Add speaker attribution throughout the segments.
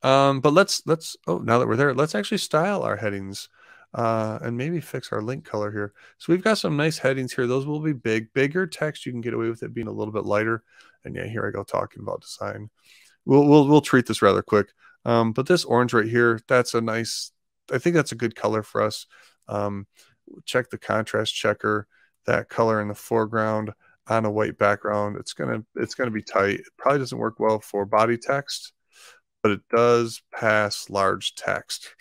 Speaker 1: But let's oh, now that we're there, let's actually style our headings and maybe fix our link color here. So we've got some nice headings here. Those will be big. Bigger text, you can get away with it being a little bit lighter. And yeah, here I go talking about design. We'll treat this rather quick. But this orange right here, that's a nice, I think that's a good color for us. Um, check the contrast checker, that color in the foreground on a white background. It's gonna be tight. It probably doesn't work well for body text, but it does pass large text.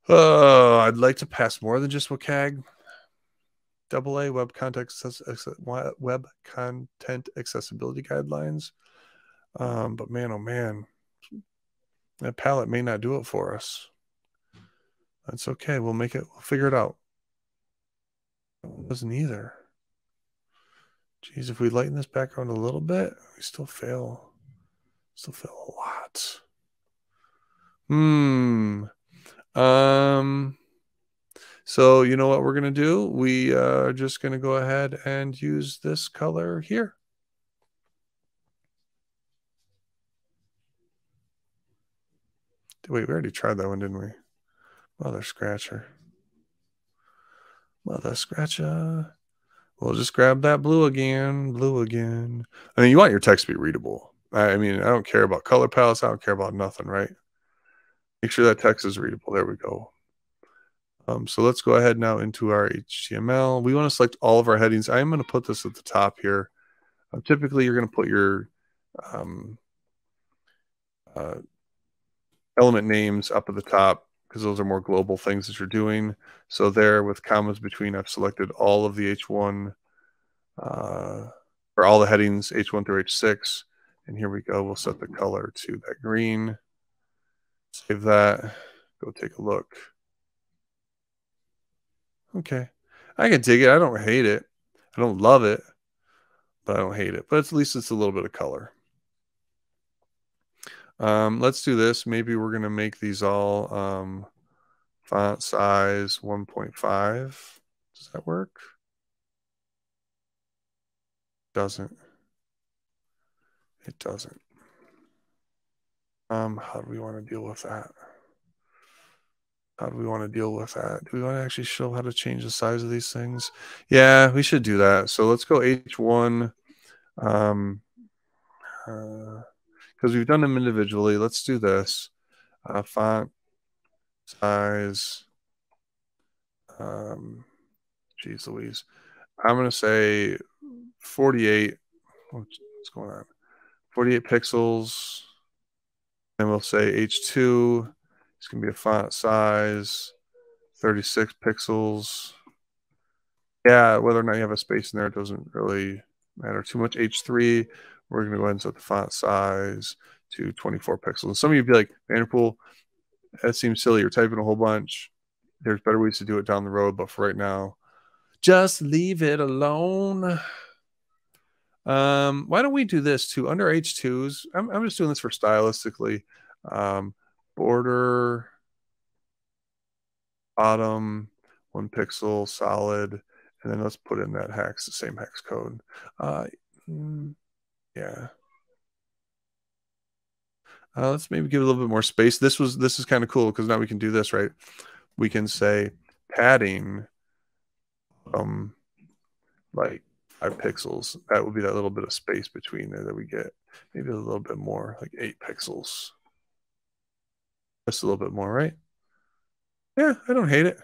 Speaker 1: I'd like to pass more than just WCAG. AA web content accessibility guidelines. But man, oh man, that palette may not do it for us. That's okay. We'll make it. We'll figure it out. It doesn't either. Geez, if we lighten this background a little bit, we still fail. Still fail a lot. So you know what we're gonna do? We are just gonna go ahead and use this color here. Wait, we already tried that one, didn't we? Mother scratcher. Mother scratcher. We'll just grab that blue again. Blue again. I mean, you want your text to be readable. I mean, I don't care about color palettes. I don't care about nothing, right? Make sure that text is readable. There we go. So let's go ahead now into our HTML. We want to select all of our headings. I'm going to put this at the top here. Typically, you're going to put your element names up at the top because those are more global things that you're doing. So there with commas between, I've selected all of the H1 or all the headings H1 through H6. And here we go. We'll set the color to that green. Save that. Go take a look. Okay. I can dig it. I don't hate it. I don't love it, but I don't hate it. But at least it's a little bit of color. Let's do this. Maybe we're going to make these all font size 1.5. Does that work? Doesn't. It doesn't. How do we want to deal with that? How do we want to deal with that? Do we want to actually show how to change the size of these things? Yeah, we should do that. So let's go H1. Because we've done them individually. Let's do this. Font size. Geez Louise. I'm going to say 48. What's going on? 48 pixels. And we'll say H2. It's going to be a font size 36 pixels. Yeah, whether or not you have a space in there, it doesn't really matter too much. H3, we're going to go ahead and set the font size to 24 pixels. And some of you would be like, Vanderpool, that seems silly. You're typing a whole bunch. There's better ways to do it down the road, but for right now, just leave it alone. Why don't we do this too? Under H2s, I'm just doing this for stylistically. Border, bottom, 1 pixel, solid, and then let's put in that hex, the same hex code. Yeah. Let's maybe give it a little bit more space. This is kind of cool because now we can do this, right? We can say padding like 5 pixels. That would be that little bit of space between there that we get. Maybe a little bit more, like 8 pixels. Just a little bit more, right? Yeah, I don't hate it.